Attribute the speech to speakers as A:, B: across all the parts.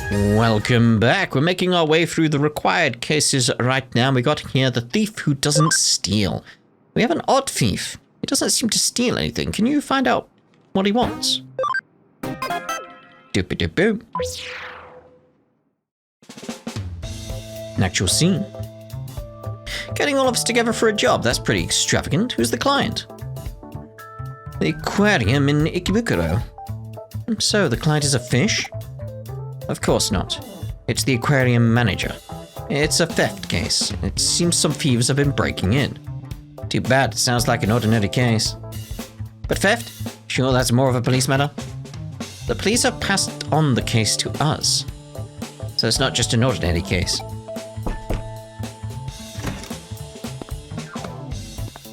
A: Welcome back. We're making our way through the required cases right now. We got here the thief who doesn't steal. We have an odd thief. He doesn't seem to steal anything. Can you find out what he wants? Doop-a-doop-boop. An actual scene. Getting all of us together for a job. That's pretty extravagant. Who's the client? The aquarium in Ikebukuro. So, the client is a fish? Of course not. It's the aquarium manager. It's a theft case. It seems some thieves have been breaking in. Too bad, it sounds like an ordinary case. But theft? Sure, that's more of a police matter. The police have passed on the case to us. So it's not just an ordinary case.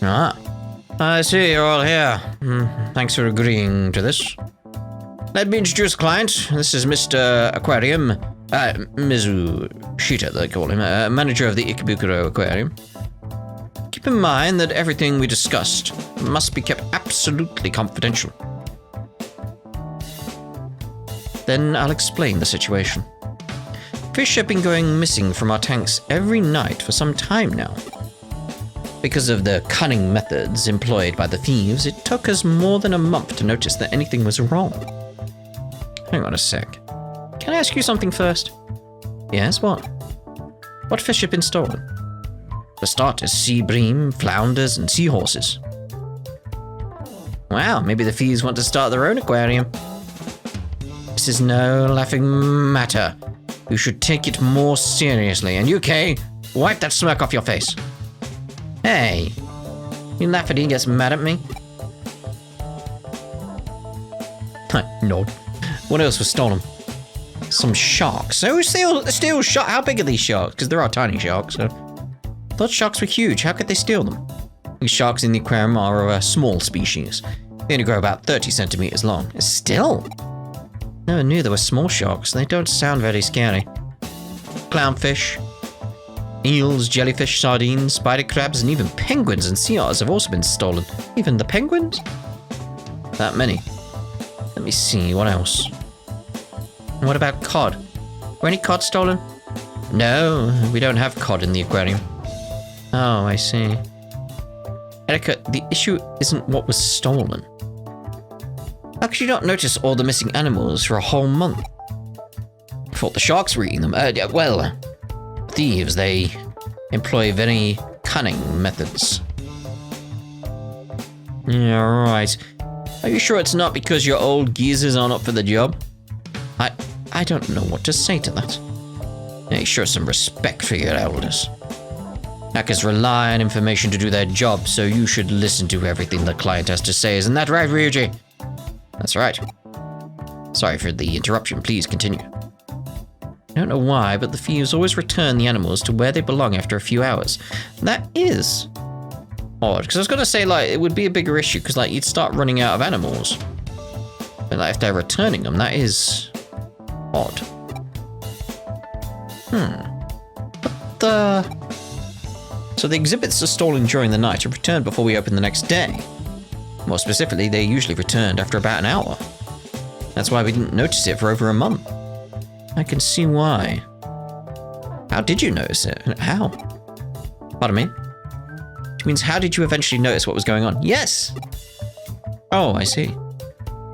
A: Ah, I see you're all here. Thanks for agreeing to this. Let me introduce the client. This is Mr. Aquarium, Mizushita, they call him, manager of the Ikebukuro Aquarium. Keep in mind that everything we discussed must be kept absolutely confidential. Then I'll explain the situation. Fish have been going missing from our tanks every night for some time now. Because of the cunning methods employed by the thieves, it took us more than a month to notice that anything was wrong. Hang on a sec. Can I ask you something first? Yes, what? What fish have been stolen? For starters, sea bream, flounders, and seahorses. Wow, maybe the thieves want to start their own aquarium. This is no laughing matter. You should take it more seriously. And you, Kay, wipe that smirk off your face. Hey, you laugh and he gets mad at me? Nod. What else was stolen? Some sharks. So steal sharks. How big are these sharks? Because there are tiny sharks. So. I thought sharks were huge. How could they steal them? These sharks in the aquarium are a small species. They only grow about 30 centimeters long. Still? Never knew there were small sharks. They don't sound very scary. Clownfish, eels, jellyfish, sardines, spider crabs, and even penguins and sea otters have also been stolen. Even the penguins? That many. Let me see, what else? And what about cod? Were any cod stolen? No, we don't have cod in the aquarium. Oh, I see. Erica, the issue isn't what was stolen. How could you not notice all the missing animals for a whole month? I thought the sharks were eating them. Well, thieves, they employ very cunning methods. Yeah, right. Are you sure it's not because your old geezers aren't up for the job? I don't know what to say to that. Hey, show some respect for your elders. Hackers rely on information to do their job, so you should listen to everything the client has to say. Isn't that right, Ryuji? That's right. Sorry for the interruption. Please continue. I don't know why, but the thieves always return the animals to where they belong after a few hours. That is odd, because I was going to say, like, it would be a bigger issue, because, like, you'd start running out of animals. But, like, if they're returning them, that is odd. So the exhibits are stolen during the night and returned before we open the next day. More specifically, they usually returned after about an hour. That's why we didn't notice it for over a month. I can see why. How did you notice it? How? Pardon me? Which means, how did you eventually notice what was going on? Yes! Oh, I see.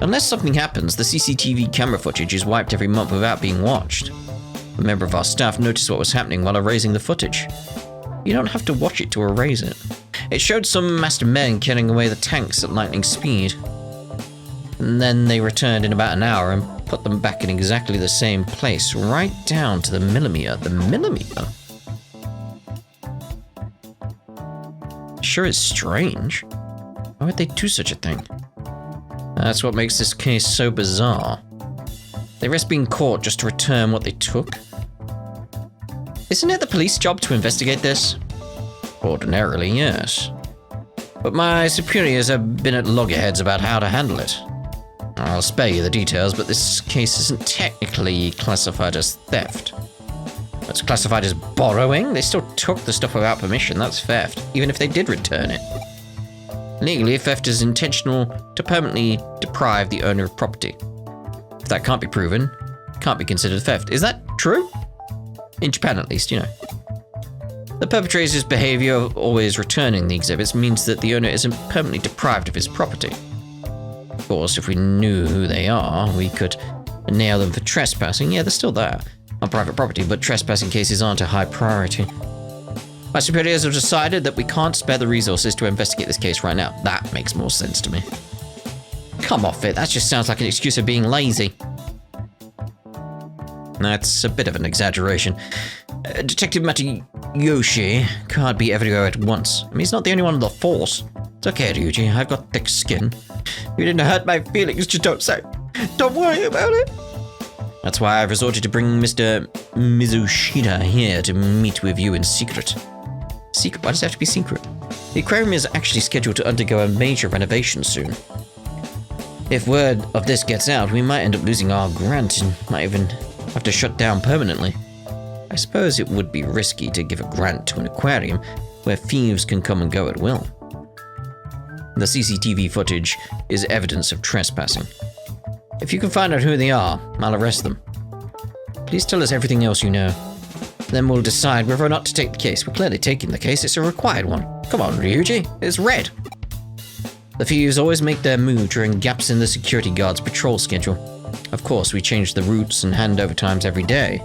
A: Unless something happens, the CCTV camera footage is wiped every month without being watched. A member of our staff noticed what was happening while erasing the footage. You don't have to watch it to erase it. It showed some masked men carrying away the tanks at lightning speed. And then they returned in about an hour and put them back in exactly the same place, right down to the millimeter. The millimeter? Sure is strange. Why would they do such a thing? That's what makes this case so bizarre. They risk being caught just to return what they took? Isn't it the police job to investigate this? Ordinarily, yes. But my superiors have been at loggerheads about how to handle it. I'll spare you the details, but this case isn't technically classified as theft. It's classified as borrowing. They still took the stuff without permission. That's theft, even if they did return it. Legally, theft is intentional to permanently deprive the owner of property. If that can't be proven, can't be considered theft. Is that true? In Japan, at least, you know. The perpetrator's behavior of always returning the exhibits means that the owner isn't permanently deprived of his property. Of course, if we knew who they are, we could nail them for trespassing. Yeah, they're still there on private property, but trespassing cases aren't a high priority. My superiors have decided that we can't spare the resources to investigate this case right now. That makes more sense to me. Come off it, that just sounds like an excuse for being lazy. That's a bit of an exaggeration. Detective Matayoshi can't be everywhere at once. I mean, he's not the only one on the force. It's okay, Ryuji, I've got thick skin. You didn't hurt my feelings, just don't say. Don't worry about it. That's why I've resorted to bringing Mr. Mizushita here to meet with you in secret. Secret? Why does it have to be secret? The aquarium is actually scheduled to undergo a major renovation soon. If word of this gets out, we might end up losing our grant and might even have to shut down permanently. I suppose it would be risky to give a grant to an aquarium where thieves can come and go at will. The CCTV footage is evidence of trespassing. If you can find out who they are, I'll arrest them. Please tell us everything else you know. Then we'll decide whether or not to take the case. We're clearly taking the case, it's a required one. Come on, Ryuji, it's red. The thieves always make their move during gaps in the security guard's patrol schedule. Of course, we change the routes and handover times every day.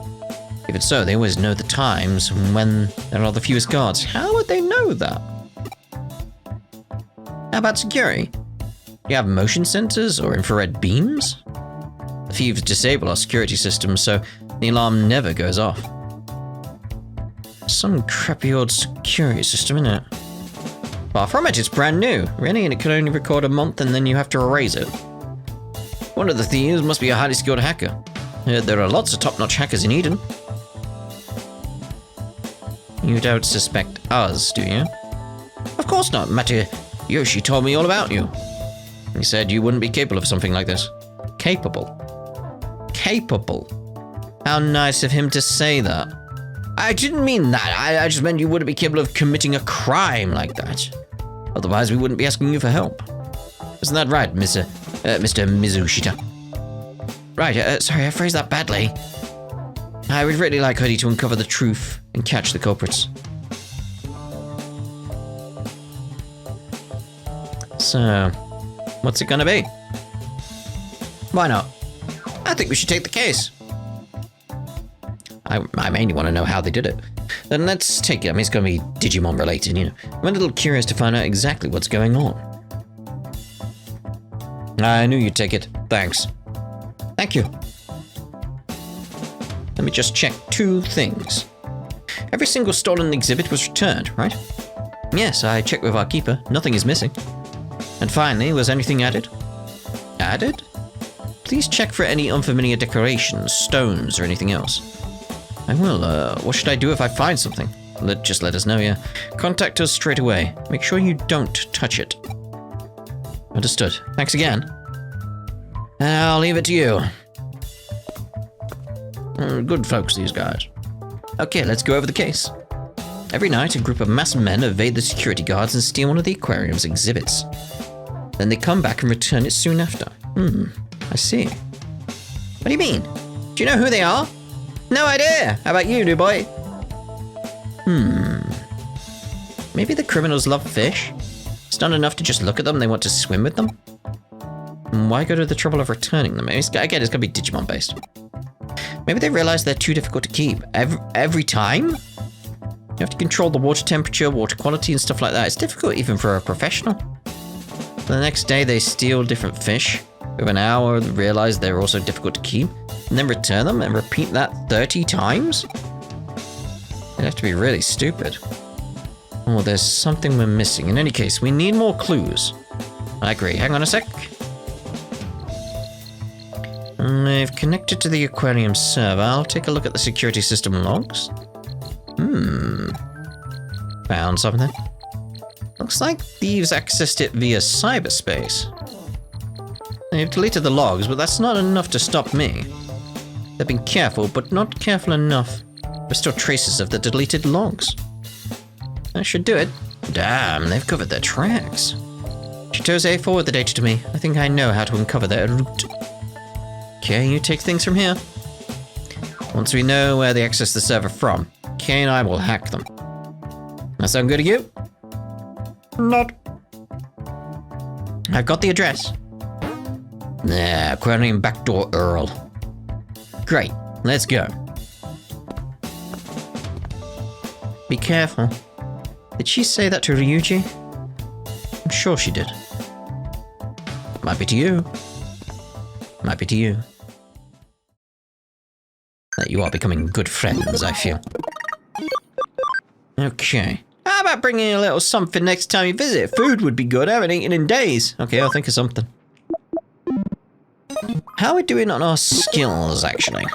A: Even so, they always know the times when there are the fewest guards. How would they know that? How about security? Do you have motion sensors or infrared beams? The thieves disable our security system, so the alarm never goes off. Some crappy old security system, isn't it? Far from it, it's brand new, really, and it can only record a month and then you have to erase it. One of the thieves must be a highly skilled hacker. There are lots of top-notch hackers in Eden. You don't suspect us, do you? Of course not. Matayoshi told me all about you. He said you wouldn't be capable of something like this. Capable? Capable? How nice of him to say that. I didn't mean that. I just meant you wouldn't be capable of committing a crime like that. Otherwise, we wouldn't be asking you for help. Isn't that right, Mr. Mizushita? Right, sorry, I phrased that badly. I would really like Hoodie to uncover the truth and catch the culprits. So, what's it gonna be? Why not? I think we should take the case. I mainly want to know how they did it. Then let's take it. I mean, it's gonna be Digimon related, you know. I'm a little curious to find out exactly what's going on. I knew you'd take it. Thanks. Thank you. Let me just check 2 things. Every single stolen exhibit was returned, right? Yes, I checked with our keeper. Nothing is missing. And finally, was anything added? Added? Please check for any unfamiliar decorations, stones, or anything else. I will. What should I do if I find something? Just let us know, yeah. Contact us straight away. Make sure you don't touch it. Understood. Thanks again. I'll leave it to you. Good folks, these guys. Okay, let's go over the case. Every night, a group of masked men evade the security guards and steal one of the aquarium's exhibits. Then they come back and return it soon after. I see. What do you mean? Do you know who they are? No idea. How about you, new boy? Maybe the criminals love fish? It's not enough to just look at them, they want to swim with them? Why go to the trouble of returning them? Again, it's gonna be Digimon based. Maybe they realize they're too difficult to keep. Every time? You have to control the water temperature, water quality, and stuff like that. It's difficult even for a professional. The next day, they steal different fish. Within an hour, they realize they're also difficult to keep, and then return them and repeat that 30 times? They'd have to be really stupid. Oh, there's something we're missing. In any case, we need more clues. I agree. Hang on a sec. I've connected to the aquarium server. I'll take a look at the security system logs. Found something. Looks like thieves accessed it via cyberspace. They've deleted the logs, but that's not enough to stop me. They've been careful, but not careful enough. There's still traces of the deleted logs. That should do it. Damn, they've covered their tracks. Chitose, forward the data to me. I think I know how to uncover their route. Okay, you take things from here. Once we know where they access the server from, Kay and I will hack them. That sound good to you? Not. I've got the address. Aquarium backdoor Earl. Great, let's go. Be careful. Did she say that to Ryuji? I'm sure she did. Might be to you. Might be to you. That you are becoming good friends, I feel. Okay. How about bringing a little something next time you visit? Food would be good. I haven't eaten in days. Okay, I'll think of something. How are we doing on our skills, actually?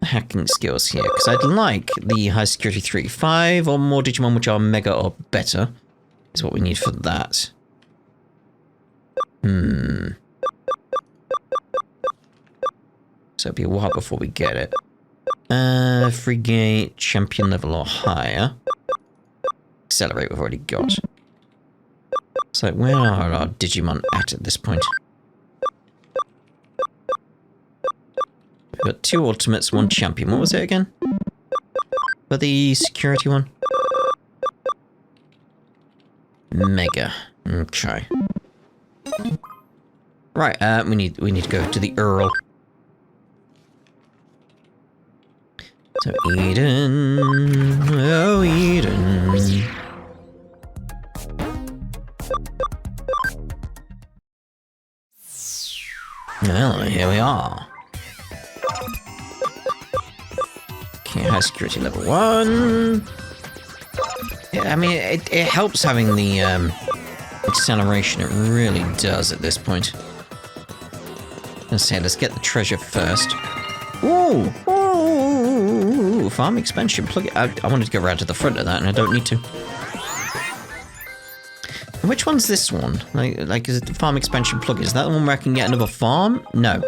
A: Hacking skills here, because I'd like the high security 3. 5 or more Digimon which are mega or better is what we need for that. So it'll be a while before we get it. Frigate, champion level or higher. Accelerate we've already got. So where are our Digimon at this point? We've got 2 ultimates, 1 champion. What was it again? For the security one? Mega. Okay. Right, we need to go to the Earl. So Eden, oh Eden. Well, here we are. Okay, high security level 1. Yeah, I mean, it helps having the acceleration. It really does at this point. Let's say, let's get the treasure first. Ooh! Ooh! Farm expansion. Plug it. I wanted to go around to the front of that, and I don't need to. Which one's this one? Like, is it the farm expansion plug? Is that the one where I can get another farm? No.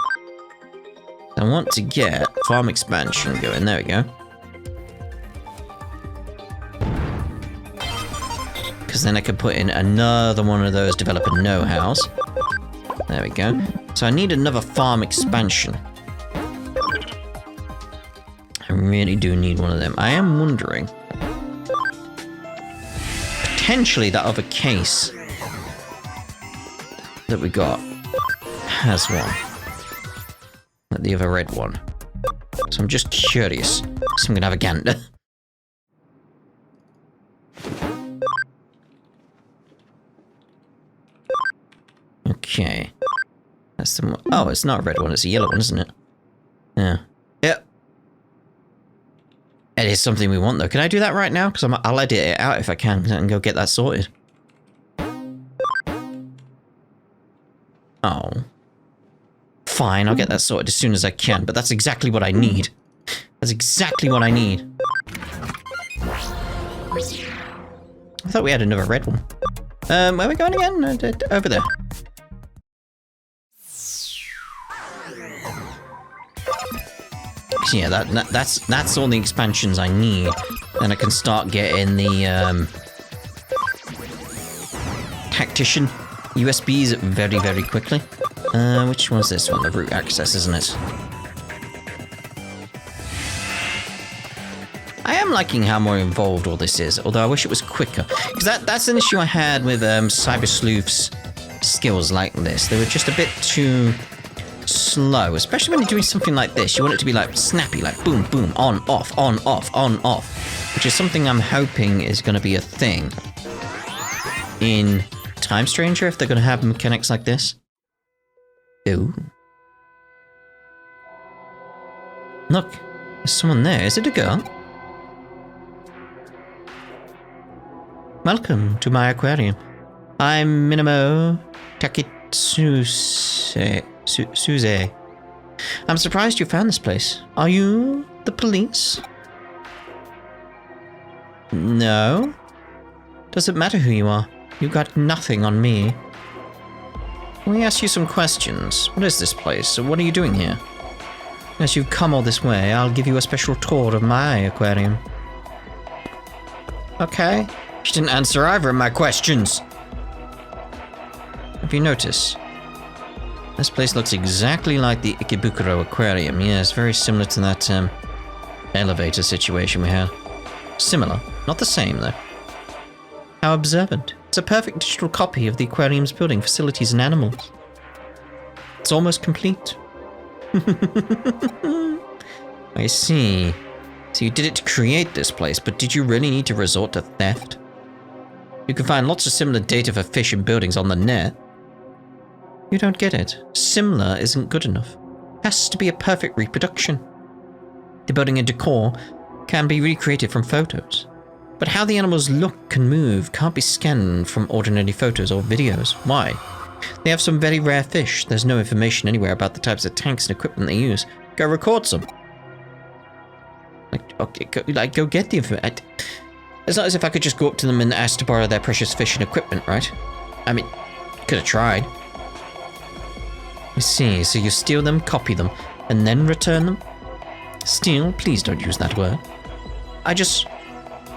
A: I want to get farm expansion going. There we go. Because then I could put in another one of those developer know-hows. There we go. So I need another farm expansion. I really do need one of them. I am wondering. Potentially that other case that we got has one. Like the other red one. So I'm just curious. So I'm gonna have a gander. Okay. That's the one. Oh, it's not a red one, it's a yellow one, isn't it? Yeah. Yep. It is something we want, though. Can I do that right now? Because I'll edit it out if I can and go get that sorted. Oh. Fine, I'll get that sorted as soon as I can, but that's exactly what I need. That's exactly what I need. I thought we had another red one. Where are we going again? Over there. Yeah, that's all the expansions I need. Then I can start getting the tactician USBs very, very quickly. Which one's this one? The root access, isn't it? I am liking how more involved all this is, although I wish it was quicker. Because that's an issue I had with Cyber Sleuth's skills like this. They were just a bit too slow, especially when you're doing something like this. You want it to be like snappy, like boom, boom, on, off, on, off, on, off. Which is something I'm hoping is going to be a thing in Time Stranger, if they're going to have mechanics like this. Ooh. Look, there's someone there. Is it a girl? Welcome to my aquarium. I'm Minamo Takitsuse. Suze. I'm surprised you found this place. Are you the police? No. Doesn't matter who you are. You got nothing on me. Let me ask you some questions. What is this place? What are you doing here? As you've come all this way, I'll give you a special tour of my aquarium. Okay. She didn't answer either of my questions. Have you noticed? This place looks exactly like the Ikebukuro Aquarium. Yes, very similar to that elevator situation we had. Similar, not the same though. How observant. It's a perfect digital copy of the aquarium's building, facilities and animals. It's almost complete. I see. So you did it to create this place, but did you really need to resort to theft? You can find lots of similar data for fish and buildings on the net. You don't get it. Similar isn't good enough. It has to be a perfect reproduction. The building and decor can be recreated from photos. But how the animals look and move can't be scanned from ordinary photos or videos. Why? They have some very rare fish. There's no information anywhere about the types of tanks and equipment they use. Go record some. Go get the information. It's not as if I could just go up to them and ask to borrow their precious fish and equipment, right? I mean, could have tried. I see, so you steal them, copy them, and then return them? Steal? Please don't use that word. I just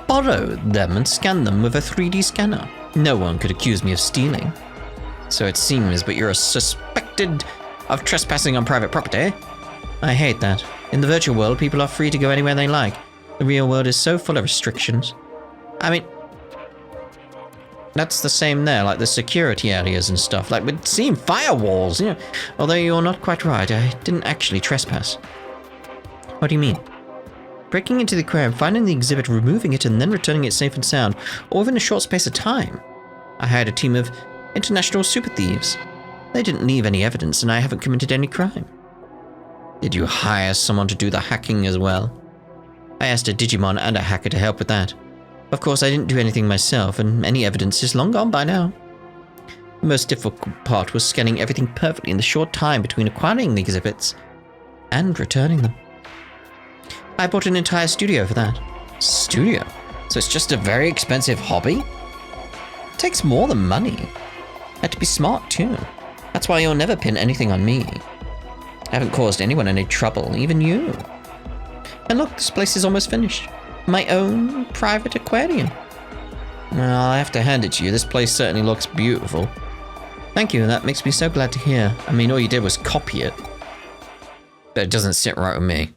A: borrowed them and scanned them with a 3D scanner. No one could accuse me of stealing. So it seems, but you're suspected of trespassing on private property. I hate that. In the virtual world, people are free to go anywhere they like. The real world is so full of restrictions. I mean, that's the same there, like the security areas and stuff. Like, we'd seen firewalls, you know. Although you're not quite right, I didn't actually trespass. What do you mean? Breaking into the aquarium, finding the exhibit, removing it, and then returning it safe and sound, all within a short space of time. I hired a team of international super thieves. They didn't leave any evidence, and I haven't committed any crime. Did you hire someone to do the hacking as well? I asked a Digimon and a hacker to help with that. Of course, I didn't do anything myself, and any evidence is long gone by now. The most difficult part was scanning everything perfectly in the short time between acquiring the exhibits and returning them. I bought an entire studio for that. Studio? So it's just a very expensive hobby? It takes more than money. I had to be smart too. That's why you'll never pin anything on me. I haven't caused anyone any trouble, even you. And look, this place is almost finished. My own private aquarium. Well, I have to hand it to you. This place certainly looks beautiful. Thank you, that makes me so glad to hear. I mean, all you did was copy it. But it doesn't sit right with me.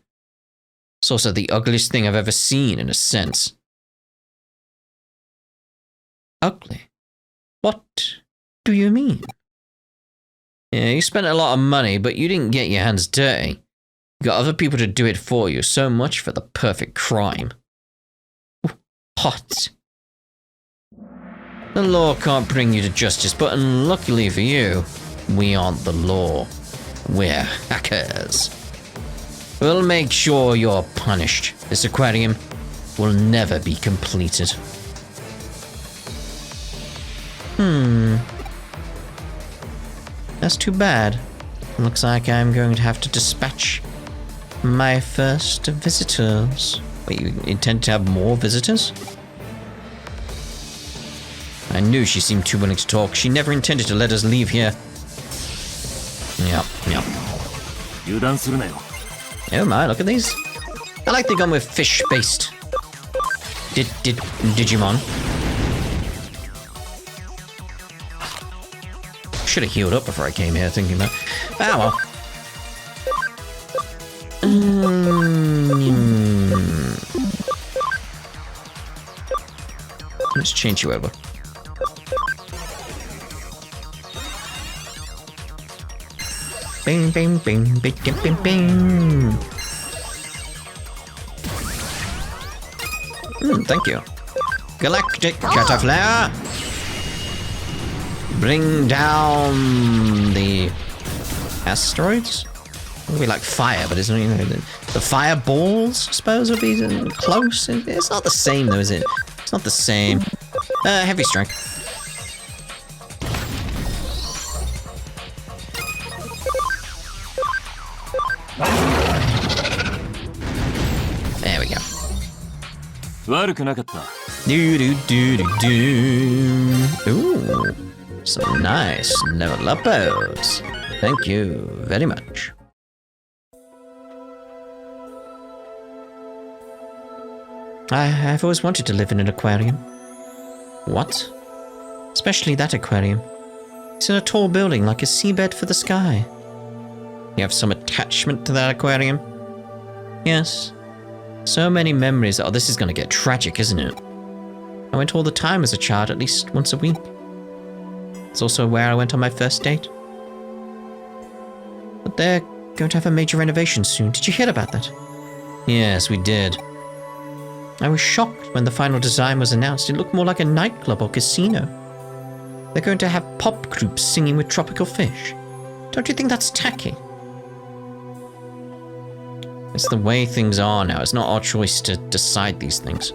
A: It's also the ugliest thing I've ever seen, in a sense. Ugly? What do you mean? Yeah, you spent a lot of money, but you didn't get your hands dirty. You got other people to do it for you. So much for the perfect crime. What? The law can't bring you to justice, but unluckily for you, we aren't the law. We're hackers. We'll make sure you're punished. This aquarium will never be completed. That's too bad. Looks like I'm going to have to dispatch my first visitors. Wait, you intend to have more visitors? I knew she seemed too willing to talk. She never intended to let us leave here. Yep. Oh my, look at these. I like the gun with fish-based. Digimon. Should have healed up before I came here, thinking that. Ah, well. Let's change you over. Bing, bing, bing, bing, bing, bing, bing. Thank you. Galactic Cataflare. Bring down the asteroids? It would be like fire, but it's not, you know, the fireballs, I suppose, would be close. It's not the same, though, is it? It's not the same. Heavy strike. There we go. Ooh, some nice level uppos. Thank you very much. I've always wanted to live in an aquarium. What? Especially that aquarium. It's in a tall building like a seabed for the sky. You have some attachment to that aquarium? Yes. So many memories. Oh, this is going to get tragic, isn't it? I went all the time as a child, at least once a week. It's also where I went on my first date. But they're going to have a major renovation soon. Did you hear about that? Yes, we did. I was shocked when the final design was announced. It looked more like a nightclub or casino. They're going to have pop groups singing with tropical fish. Don't you think that's tacky? It's the way things are now. It's not our choice to decide these things.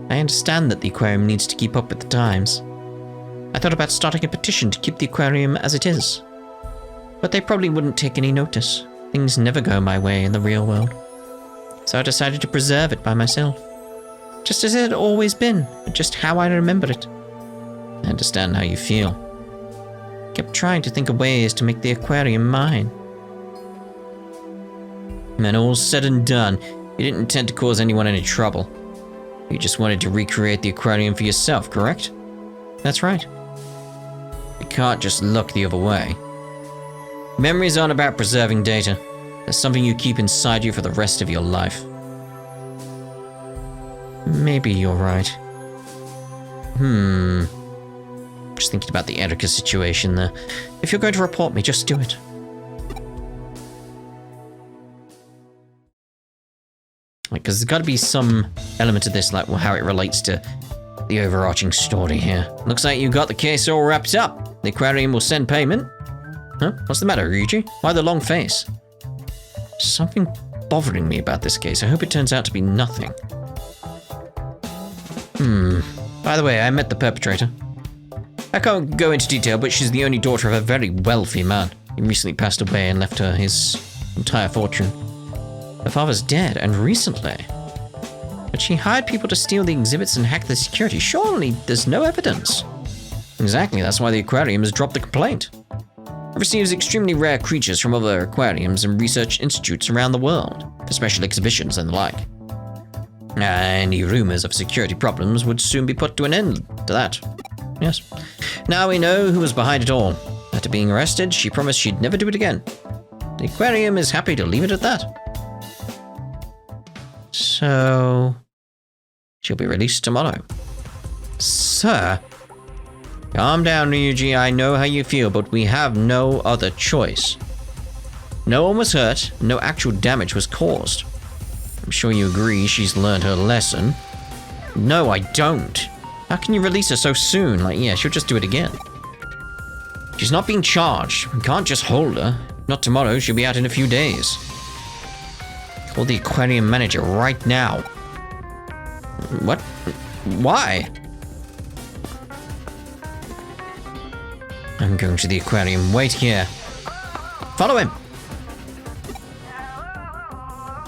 A: I understand that the aquarium needs to keep up with the times. I thought about starting a petition to keep the aquarium as it is. But they probably wouldn't take any notice. Things never go my way in the real world. So I decided to preserve it by myself. Just as it had always been, just how I remember it. I understand how you feel. I kept trying to think of ways to make the aquarium mine. When all said and done, you didn't intend to cause anyone any trouble. You just wanted to recreate the aquarium for yourself, correct? That's right. You can't just look the other way. Memories aren't about preserving data. They're something you keep inside you for the rest of your life. Maybe you're right. Just thinking about the Erica situation there. If you're going to report me, just do it. Because there's got to be some element to this, like how it relates to the overarching story here. Looks like you got the case all wrapped up. The aquarium will send payment. Huh? What's the matter, Ryuji? Why the long face? Something bothering me about this case. I hope it turns out to be nothing. By the way, I met the perpetrator. I can't go into detail, but she's the only daughter of a very wealthy man. He recently passed away and left her his entire fortune. Her father's dead, and recently. But she hired people to steal the exhibits and hack the security. Surely there's no evidence. Exactly, that's why the aquarium has dropped the complaint. It receives extremely rare creatures from other aquariums and research institutes around the world, for special exhibitions and the like. Any rumors of security problems would soon be put to an end to that. Yes. Now we know who was behind it all. After being arrested, she promised she'd never do it again. The aquarium is happy to leave it at that. So, she'll be released tomorrow. Sir? Calm down, Ryuji. I know how you feel, but we have no other choice. No one was hurt. No actual damage was caused. I'm sure you agree she's learned her lesson. No, I don't. How can you release her so soon? Like, yeah, she'll just do it again. She's not being charged. We can't just hold her. Not tomorrow. She'll be out in a few days. Call the aquarium manager right now. What? Why? I'm going to the aquarium. Wait here. Follow him.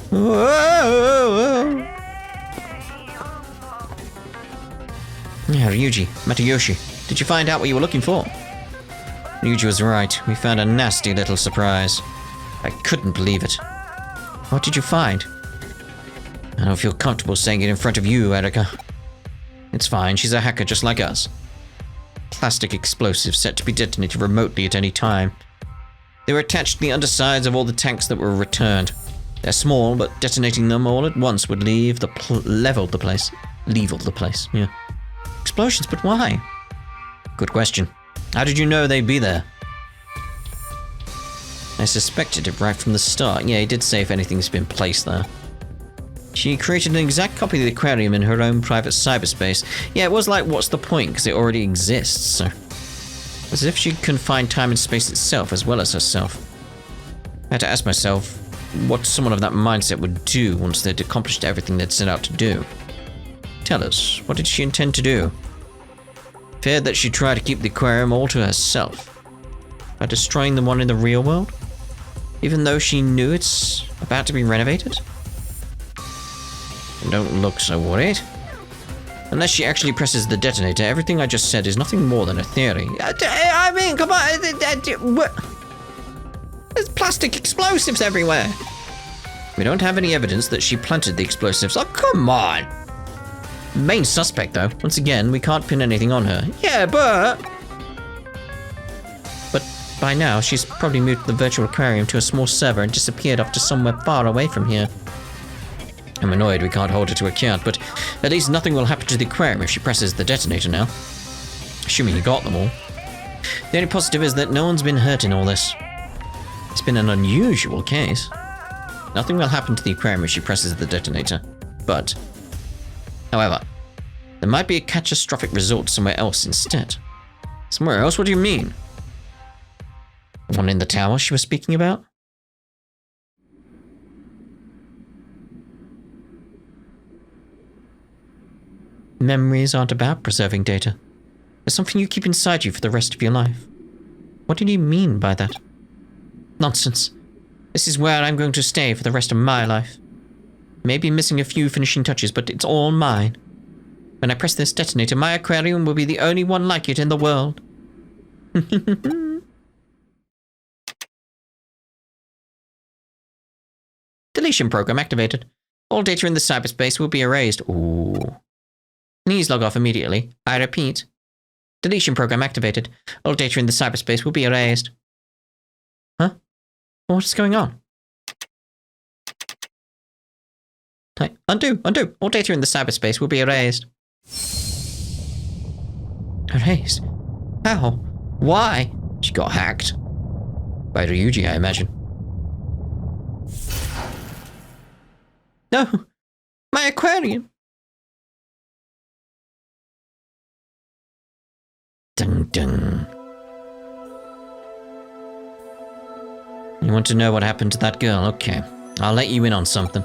A: Whoa. Yeah, Ryuji, Matayoshi, did you find out what you were looking for? Ryuji was right. We found a nasty little surprise. I couldn't believe it. What did you find? I don't feel comfortable saying it in front of you, Erica. It's fine, she's a hacker just like us. Plastic explosives set to be detonated remotely at any time. They were attached to the undersides of all the tanks that were returned. They're small, but detonating them all at once would level the place. Yeah. Explosions, but why? Good question. How did you know they'd be there? I suspected it right from the start. Yeah, he did say if anything's been placed there. She created an exact copy of the aquarium in her own private cyberspace. Yeah, it was like, what's the point? Because it already exists, so. As if she'd confined time and space itself as well as herself. I had to ask myself what someone of that mindset would do once they'd accomplished everything they'd set out to do. Tell us, what did she intend to do? Feared that she'd try to keep the aquarium all to herself. By destroying the one in the real world? Even though she knew it's about to be renovated? Don't look so worried. Unless she actually presses the detonator, everything I just said is nothing more than a theory. I mean, come on. There's plastic explosives everywhere. We don't have any evidence that she planted the explosives. Oh, come on. Main suspect, though. Once again, we can't pin anything on her. Yeah, but by now, she's probably moved the virtual aquarium to a small server and disappeared off to somewhere far away from here. I'm annoyed we can't hold her to account, but at least nothing will happen to the aquarium if she presses the detonator now. Assuming you got them all. The only positive is that no one's been hurt in all this. It's been an unusual case. Nothing will happen to the aquarium if she presses the detonator. But, however, there might be a catastrophic result somewhere else instead. Somewhere else? What do you mean? The one in the tower she was speaking about? Memories aren't about preserving data. They're something you keep inside you for the rest of your life. What do you mean by that? Nonsense. This is where I'm going to stay for the rest of my life. Maybe missing a few finishing touches, but it's all mine. When I press this detonator, my aquarium will be the only one like it in the world. Deletion program activated. All data in the cyberspace will be erased. Ooh. Please log off immediately. I repeat. Deletion program activated. All data in the cyberspace will be erased. Huh? What's going on? Undo. All data in the cyberspace will be erased. Erased? How? Why? She got hacked. By Ryuji, I imagine. No! My aquarium! Dun dun. You want to know what happened to that girl? Okay. I'll let you in on something.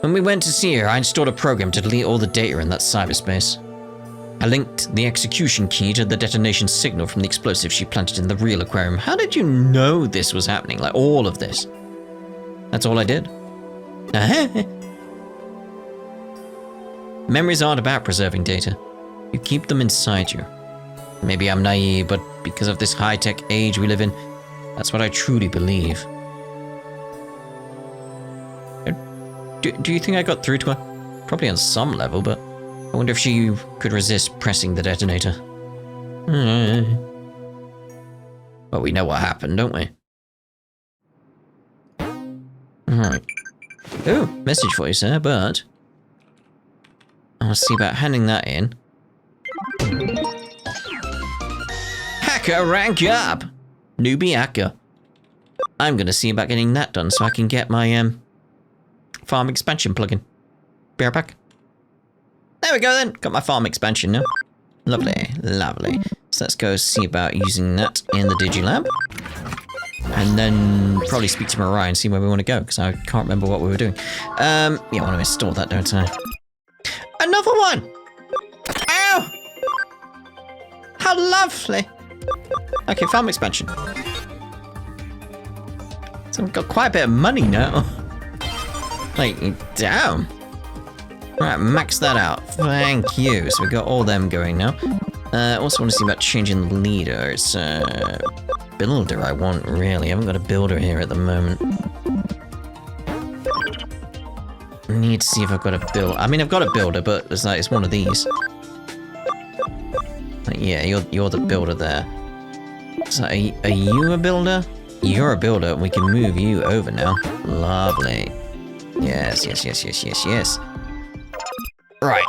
A: When we went to see her, I installed a program to delete all the data in that cyberspace. I linked the execution key to the detonation signal from the explosive she planted in the real aquarium. How did you know this was happening? Like, all of this? That's all I did. Memories aren't about preserving data. You keep them inside you. Maybe I'm naive, but because of this high-tech age we live in, that's what I truly believe. Do you think I got through to her? Probably on some level, but I wonder if she could resist pressing the detonator. Well, we know what happened, don't we? Alright. Ooh, message for you, sir, but I'll see about handing that in. Hacker rank up! Newbie hacker. I'm gonna see about getting that done so I can get my farm expansion plugin. Be right back. There we go then. Got my farm expansion now. Lovely, lovely. So let's go see about using that in the Digilab. And then probably speak to Mariah and see where we want to go, because I can't remember what we were doing. Yeah, I want to install that, don't I? Another one! Ow! How lovely! Okay, farm expansion. So we've got quite a bit of money now. Like, damn. Right, max that out. Thank you. So we got all them going now. Also want to see about changing the leader. It's builder I want, really. I haven't got a builder here at the moment. I need to see if I've got a builder. I mean, I've got a builder, but it's like, it's one of these. Like, yeah, you're the builder there. So, are you a builder? You're a builder. We can move you over now. Lovely. Yes. Right.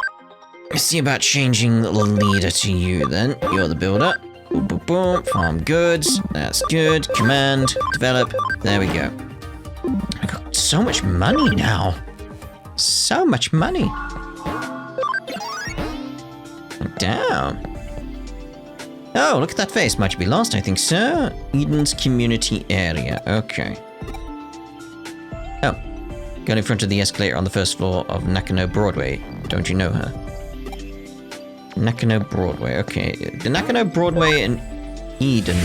A: Let's see about changing the leader to you then. You're the builder. Boom, boom, boom. Farm goods. That's good. Command. Develop. There we go. I got so much money now. So much money. Damn. Oh, look at that face. Might you be lost? I think so. Eden's community area. Okay. Oh. Got in front of the escalator on the first floor of Nakano Broadway. Don't you know her? Nakano Broadway. Okay. The Nakano Broadway and Eden.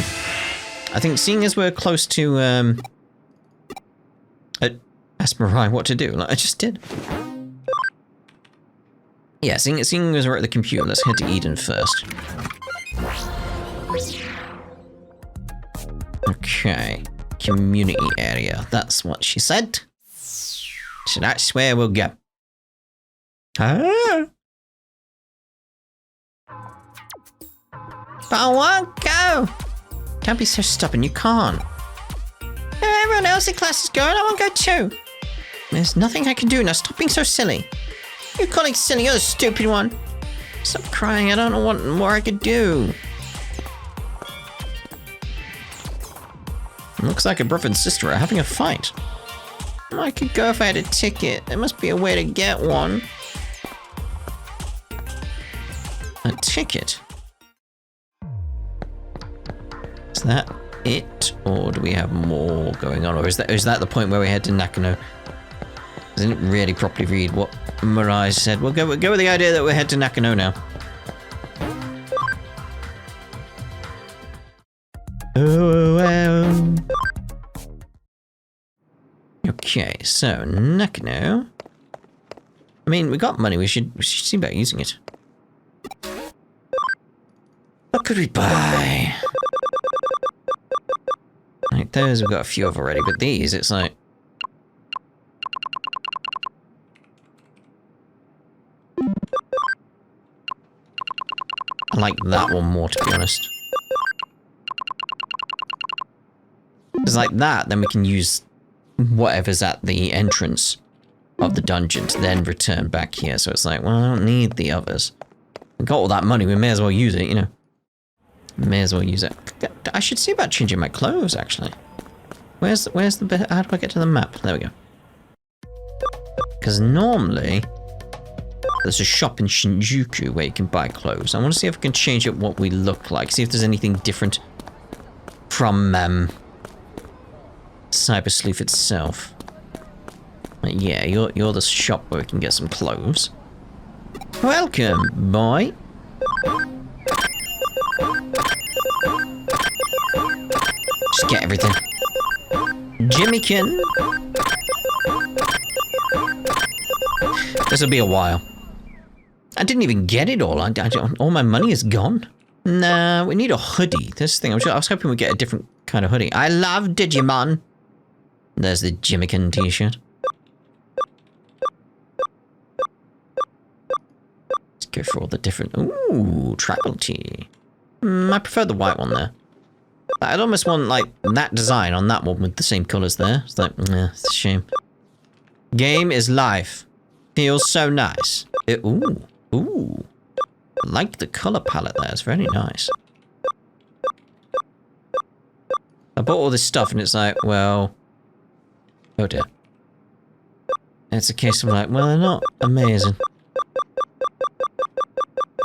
A: I think seeing as we're close to, ask Mariah what to do. Like I just did. Yeah, seeing as we're at the computer, let's head to Eden first. Okay. Community area. That's what she said. So that's where we'll go. Ah. But I won't go. Don't be so stubborn, you can't. Everyone else in class is going, I won't go too. There's nothing I can do now, stop being so silly. You're calling silly, you're the stupid one. Stop crying, I don't know what more I could do. Looks like a brother and sister are having a fight. I could go if I had a ticket. There must be a way to get one. A ticket? Is that it? Or do we have more going on? Or is that the point where we head to Nakano? I didn't really properly read what Mirai said. We'll go with the idea that we head to Nakano now. Oh, well. Okay, so Nakano. I mean, we got money. We should see about using it. What could we buy? Like those, we've got a few of already, but these, it's like. I like that one more, to be honest. Because like that, then we can use whatever's at the entrance of the dungeon to then return back here. So it's like, well, I don't need the others. We got all that money, we may as well use it, you know. May as well use it. I should see about changing my clothes, actually. Where's the bit? How do I get to the map? There we go. Because normally, there's a shop in Shinjuku where you can buy clothes. I want to see if I can change it what we look like. See if there's anything different from Cyber Sleuth itself. Yeah, you're the shop where we can get some clothes. Welcome, boy. Just get everything. Jimmykin. This'll be a while. I didn't even get it all. All my money is gone. Nah, we need a hoodie. This thing. I was hoping we'd get a different kind of hoodie. I love Digimon. There's the Jimmykin t-shirt. Let's go for all the different. Ooh, tribal tee. I prefer the white one there. I'd almost want like that design on that one with the same colours there. It's like, it's a shame. Game is life. Feels so nice. Ooh. I like the colour palette there. It's very nice. I bought all this stuff and it's like, well, oh dear. It's a case of like, well, they're not amazing.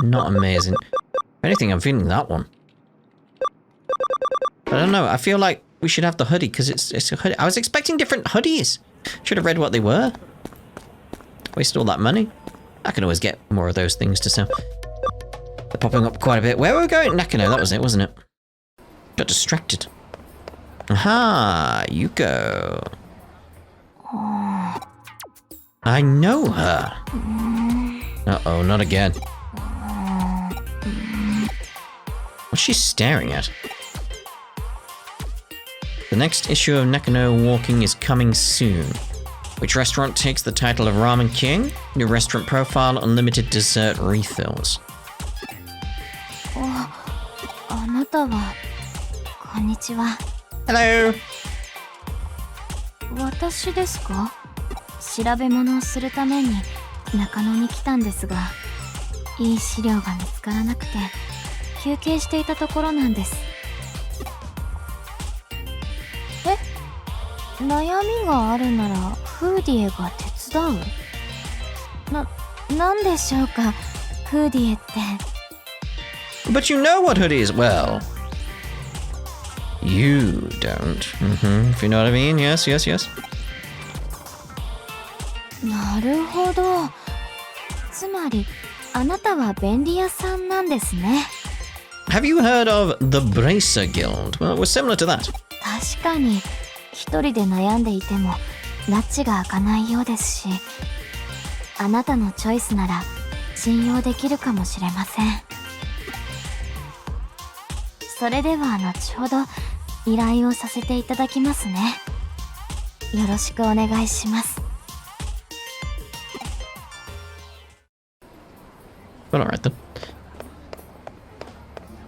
A: Not amazing. If anything, I'm feeling that one. I don't know. I feel like we should have the hoodie because it's a hoodie. I was expecting different hoodies. Should have read what they were. Wasted all that money. I can always get more of those things to sell. They're popping up quite a bit. Where were we going? Nakano, that was it, wasn't it? Got distracted. Aha, Yuko. I know her. Uh-oh, not again. What's she staring at? The next issue of Nakano Walking is coming soon. Which restaurant takes the title of Ramen King? New restaurant profile, unlimited dessert refills. Hello!
B: 私ですか? 調べ物をするために中野に来たんですが、いい資料が見つからなくて休憩していたところなんです。悩みがあるならフーディエが手伝う？なんでしょうか、フーディエって。
A: But you know what hoodie is, well. You don't. If you know what I mean, yes.
B: なるほど。つまり、あなたは便利屋さんなんですね。
A: Have you heard of the Bracer Guild? Well, we're similar to that.
B: 確かに、一人で悩んでいても、拉致が開かないようですし、あなたのチョイスなら信用できるかもしれません。それでは後ほど依頼をさせていただきますね。よろしくお願いします。
A: Well, alright then.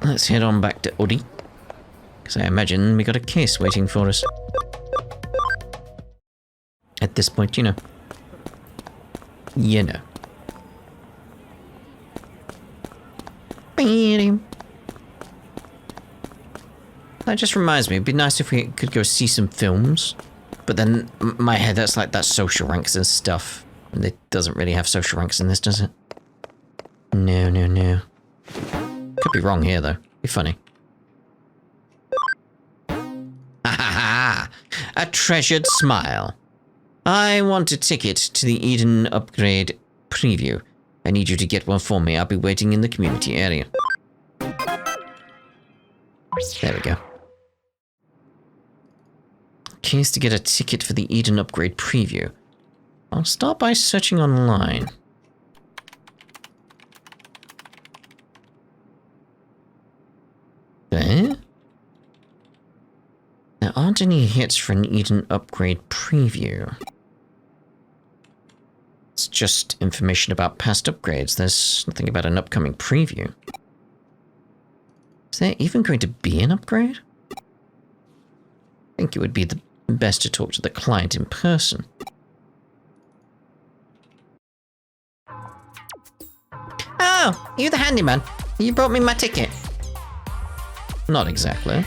A: Let's head on back to Odi. Because I imagine we got a case waiting for us. At this point, you know. You know. That just reminds me, it'd be nice if we could go see some films. But then, my head, that's like that social ranks and stuff. And it doesn't really have social ranks in this, does it? No, no, no. Could be wrong here, though. Be funny. Ha ha ha! A treasured smile. I want a ticket to the Eden upgrade preview. I need you to get one for me. I'll be waiting in the community area. There we go. Keys to get a ticket for the Eden upgrade preview. I'll start by searching online. There aren't any hits for an Eden upgrade preview. It's just information about past upgrades. There's nothing about an upcoming preview. Is there even going to be an upgrade? I think it would be the best to talk to the client in person. Oh, you the handyman. You brought me my ticket. Not exactly.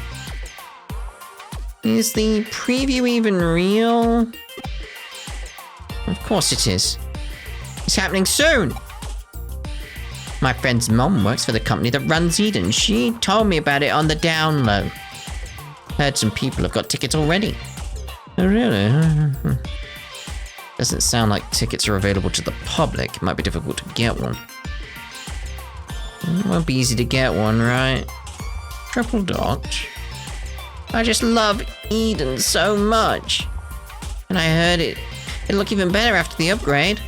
A: Is the preview even real? Of course it is. It's happening soon. My friend's mom works for the company that runs Eden. She told me about it on the down low. Heard some people have got tickets already. Oh, really? Doesn't sound like tickets are available to the public. It might be difficult to get one. It won't be easy to get one, right? Triple dot. I just love Eden so much. And I heard it'll look even better after the upgrade.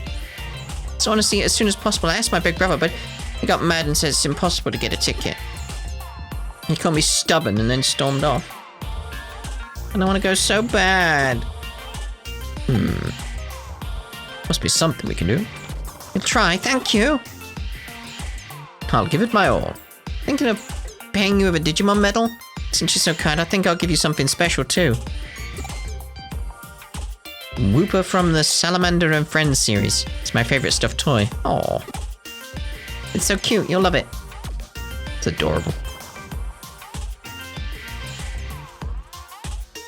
A: So I want to see it as soon as possible. I asked my big brother, but he got mad and said it's impossible to get a ticket. He called me stubborn and then stormed off. And I want to go so bad. Must be something we can do. We'll try, thank you. I'll give it my all. Thinking of paying you with a Digimon medal? Since you're so kind, I think I'll give you something special too. Whooper from the Salamander and Friends series. It's my favorite stuffed toy. Aww. It's so cute, you'll love it. It's adorable.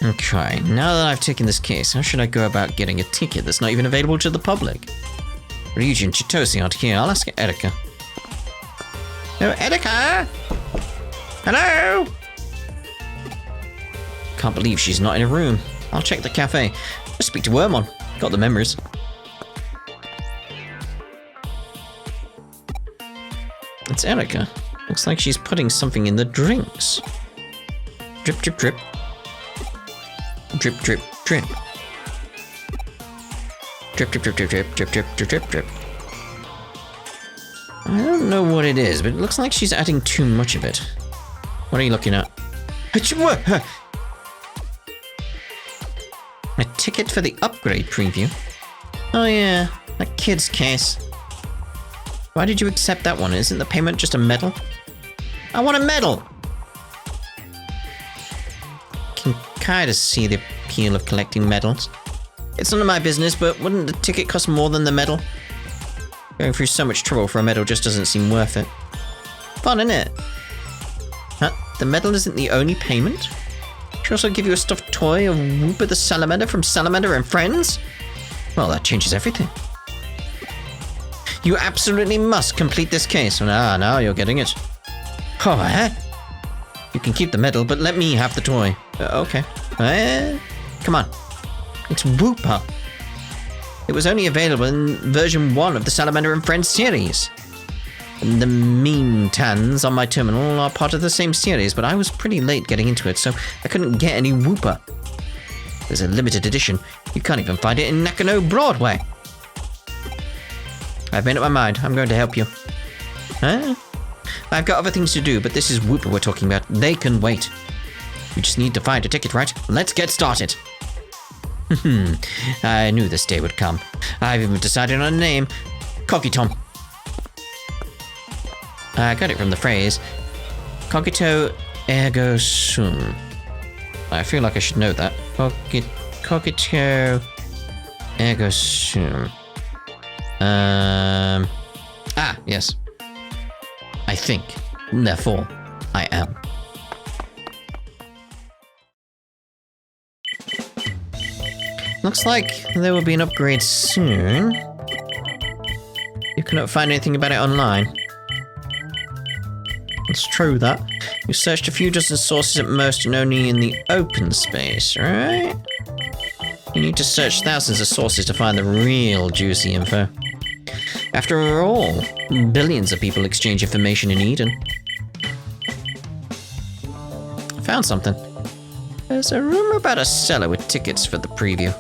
A: Okay, now that I've taken this case, how should I go about getting a ticket that's not even available to the public? Ryuji and Chitose aren't here. I'll ask Erika. Oh, Erika! Hello? Can't believe she's not in a room. I'll check the cafe. Just speak to Wormon. Got the memories. It's Erika. Looks like she's putting something in the drinks. Drip, drip, drip. Drip, drip, drip. Drip, drip, drip, drip, drip, drip, drip, drip, drip, drip. I don't know what it is, but it looks like she's adding too much of it. What are you looking at? A ticket for the upgrade preview? Oh yeah, that kid's case. Why did you accept that one? Isn't the payment just a medal? I want a medal! Can kinda see the appeal of collecting medals. It's none of my business, but wouldn't the ticket cost more than the medal? Going through so much trouble for a medal just doesn't seem worth it. Fun, innit? Huh? The medal isn't the only payment? She also give you a stuffed toy of Whooper the Salamander from Salamander and Friends? Well, that changes everything. You absolutely must complete this case. Ah, now you're getting it. Oh, eh? You can keep the medal, but let me have the toy. Okay. Come on. It's Whooper. It was only available in version 1 of the Salamander and Friends series. And the meme tans on my terminal are part of the same series, but I was pretty late getting into it, so I couldn't get any Whooper. There's a limited edition. You can't even find it in Nakano Broadway. I've made up my mind. I'm going to help you. Huh? I've got other things to do, but this is Whooper we're talking about. They can wait. We just need to find a ticket, right? Let's get started. I knew this day would come. I've even decided on a name. Kogiton. I got it from the phrase Cogito ergo sum. I feel like I should know that. Cogito ergo sum. Yes. I think. Therefore, I am. Looks like there will be an upgrade soon. You cannot find anything about it online. It's true that. You searched a few dozen sources at most and only in the open space, right? You need to search thousands of sources to find the real juicy info. After all, billions of people exchange information in Eden. I found something. There's a rumor about a seller with tickets for the preview.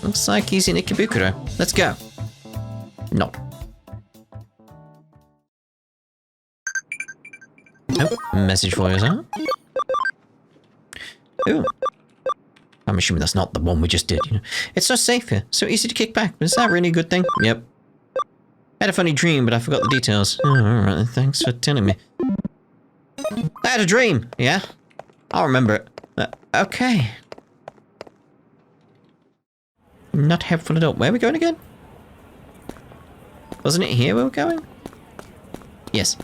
A: Looks like he's in Ikebukuro. Let's go. No. Oh, message for you, huh? Ooh. I'm assuming that's not the one we just did, you know. It's so safe here, so easy to kick back. Is that really a good thing? Yep. I had a funny dream, but I forgot the details. Oh, alright, thanks for telling me. I had a dream, yeah? I'll remember it. Okay. Not helpful at all. Where are we going again? Wasn't it here we were going? Yes.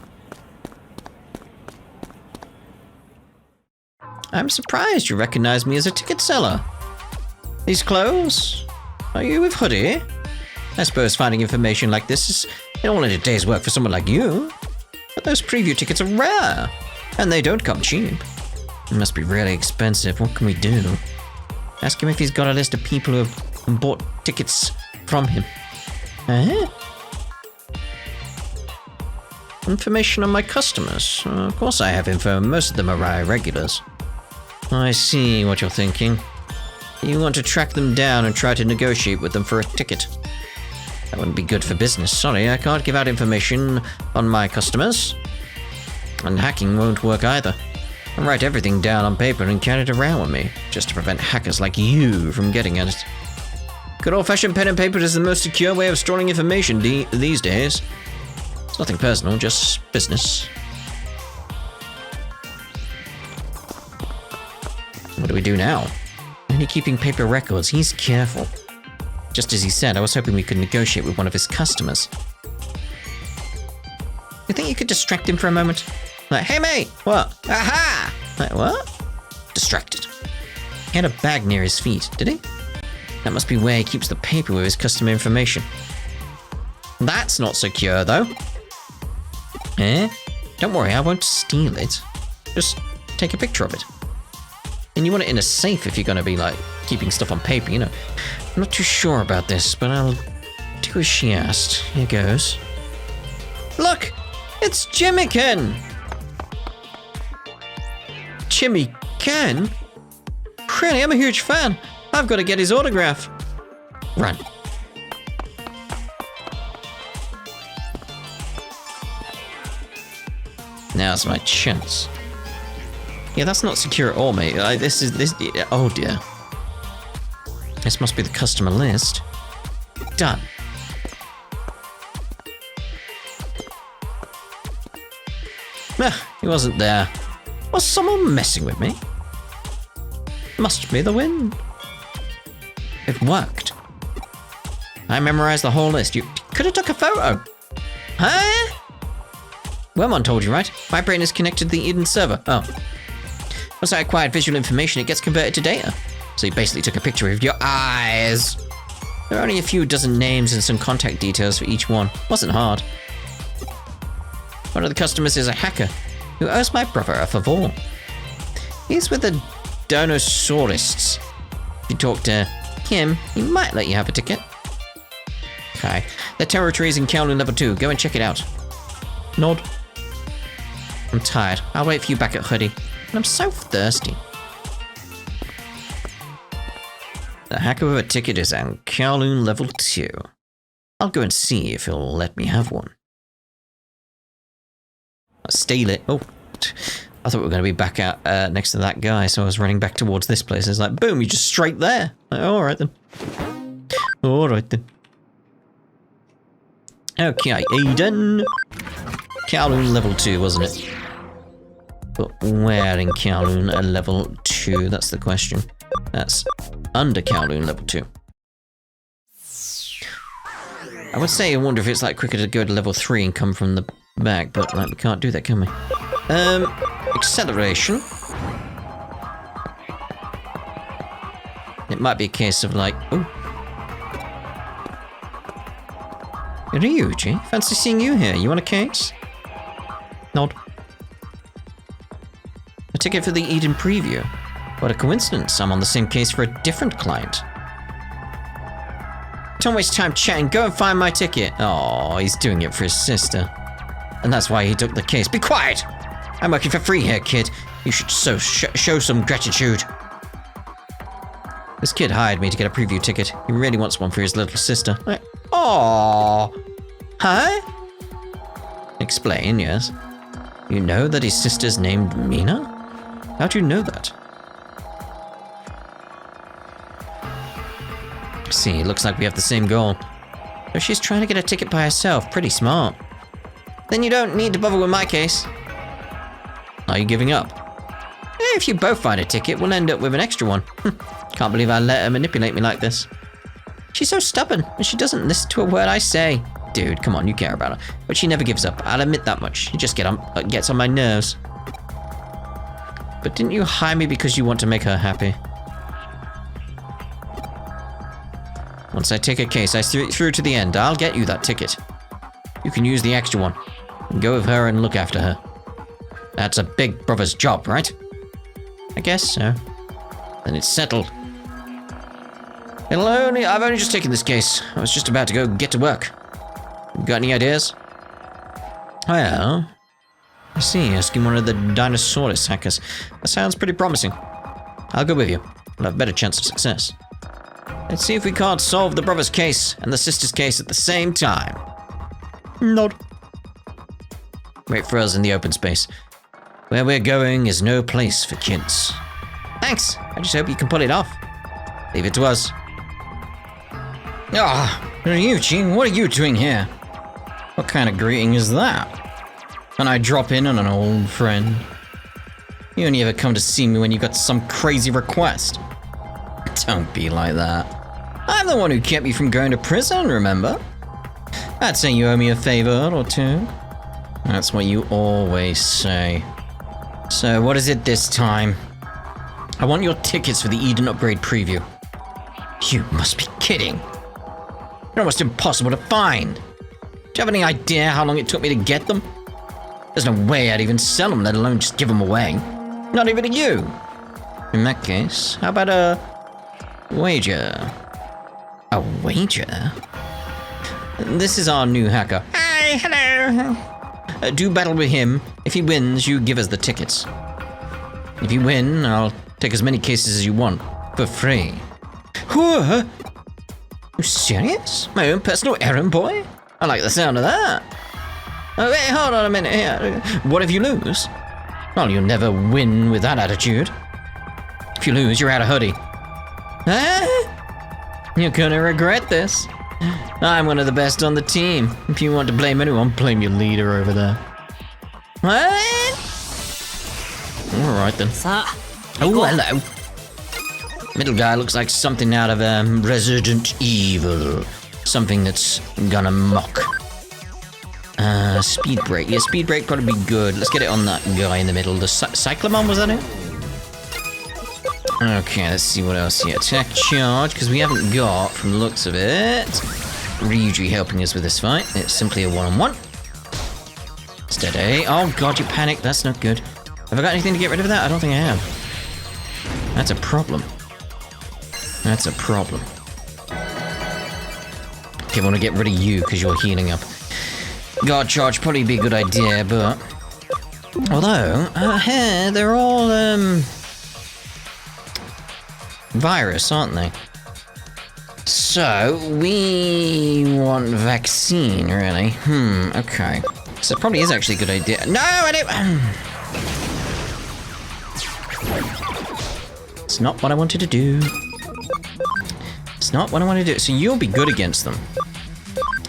A: I'm surprised you recognize me as a ticket seller. These clothes? Are you with Hoodie? I suppose finding information like this is only a day's work for someone like you. But those preview tickets are rare, and they don't come cheap. It must be really expensive. What can we do? Ask him if he's got a list of people who have bought tickets from him. Information on my customers. Of course I have info. Most of them are regulars. I see what you're thinking. You want to track them down and try to negotiate with them for a ticket. That wouldn't be good for business. Sorry, I can't give out information on my customers. And hacking won't work either. I write everything down on paper and carry it around with me, just to prevent hackers like you from getting at it. Good old-fashioned pen and paper is the most secure way of storing information these days. It's nothing personal, just business. What do we do now? Only keeping paper records, he's careful. Just as he said, I was hoping we could negotiate with one of his customers. You think you could distract him for a moment? Like, hey mate! What? Aha! Like, what? Distracted. He had a bag near his feet, did he? That must be where he keeps the paper with his customer information. That's not secure, though. Don't worry, I won't steal it. Just take a picture of it. And you want it in a safe if you're going to be, like, keeping stuff on paper, you know. I'm not too sure about this, but I'll do as she asked. Here goes. Look! It's Jimmy Ken! Jimmy Ken? Really, I'm a huge fan. I've got to get his autograph. Run. Now's my chance. Yeah, that's not secure at all, mate. Oh dear. This must be the customer list. Done. He wasn't there. Was someone messing with me? Must be the wind. It worked. I memorized the whole list. You could have took a photo. Huh? Wellmon told you, right? My brain is connected to the Eden server. Oh. Once I acquired visual information, it gets converted to data. So you basically took a picture of your eyes. There are only a few dozen names and some contact details for each one. Wasn't hard. One of the customers is a hacker who owes my brother a favor. He's with the Dinosaurists. If you talk to him, he might let you have a ticket. Okay. The territory is in Kowloon Level 2. Go and check it out. Nod. I'm tired. I'll wait for you back at Hoodie. And I'm so thirsty. The hacker with a ticket is on Kowloon Level 2. I'll go and see if he'll let me have one. I'll steal it. Oh. I thought we were going to be back out next to that guy, so I was running back towards this place. It's like, boom, you're just straight there. Like, alright then. Alright then. Okay, Eden. Kowloon Level 2, wasn't it? But where in Kowloon are level 2? That's the question. That's under Kowloon level 2. I would say I wonder if it's like quicker to go to level 3 and come from the back, but like we can't do that, can we? Acceleration. It might be a case of like, oh. Ryuji, fancy seeing you here. You want a case? Nod. A ticket for the Eden preview. What a coincidence, I'm on the same case for a different client. Don't waste time chatting, go and find my ticket. Oh, he's doing it for his sister. And that's why he took the case. Be quiet! I'm working for free here, kid. You should show some gratitude. This kid hired me to get a preview ticket. He really wants one for his little sister. Aww. Huh? Explain, yes. You know that his sister's named Mina? How do you know that? See, looks like we have the same goal. So she's trying to get a ticket by herself. Pretty smart. Then you don't need to bother with my case. Are you giving up? If you both find a ticket, we'll end up with an extra one. Can't believe I let her manipulate me like this. She's so stubborn, and she doesn't listen to a word I say. Dude, come on, you care about her. But she never gives up, I'll admit that much. She just gets on my nerves. But didn't you hire me because you want to make her happy? Once I take a case, I see it through to the end. I'll get you that ticket. You can use the extra one. Go with her and look after her. That's a big brother's job, right? I guess so. Then it's settled. I've only just taken this case. I was just about to go get to work. Got any ideas? Well, I see, asking one of the Dinosaurus hackers. That sounds pretty promising. I'll go with you. We'll have a better chance of success. Let's see if we can't solve the brother's case and the sister's case at the same time. Nod. Wait for us in the open space. Where we're going is no place for kids. Thanks. I just hope you can pull it off. Leave it to us. Ah, Ryuji, what are you doing here? What kind of greeting is that? Can I drop in on an old friend? You only ever come to see me when you got some crazy request. Don't be like that. I'm the one who kept you from going to prison, remember? I'd say you owe me a favor or two. That's what you always say. So what is it this time? I want your tickets for the Eden Upgrade preview. You must be kidding. They're almost impossible to find. Do you have any idea how long it took me to get them? There's no way I'd even sell them, let alone just give them away. Not even to you. In that case, how about a wager? A wager? This is our new hacker. Hi, hello. Do battle with him. If he wins, you give us the tickets. If you win, I'll take as many cases as you want, for free. Are you serious? My own personal errand boy? I like the sound of that. Oh, wait, hold on a minute here. What if you lose? Well, you'll never win with that attitude. If you lose, you're out of hoodie. Huh? You're gonna regret this. I'm one of the best on the team. If you want to blame anyone, blame your leader over there. What? Alright then. Oh, hello. Middle guy looks like something out of Resident Evil. Something that's gonna mock. Speed break. Yeah, speed break probably be good. Let's get it on that guy in the middle. The Cyclamon, was that it? Okay, let's see what else here. Attack charge, because we haven't got, from the looks of it, Ryuji helping us with this fight. It's simply a one-on-one. Steady. Oh god, you panicked. That's not good. Have I got anything to get rid of that? I don't think I have. That's a problem. That's a problem. Okay, I want to get rid of you because you're healing up. Guard charge probably be a good idea, but... Although, here, they're all, virus, aren't they? So, we want vaccine, really. Okay. So it probably is actually a good idea. No, I don't... It's not what I wanted to do. It's not what I want to do. So you'll be good against them.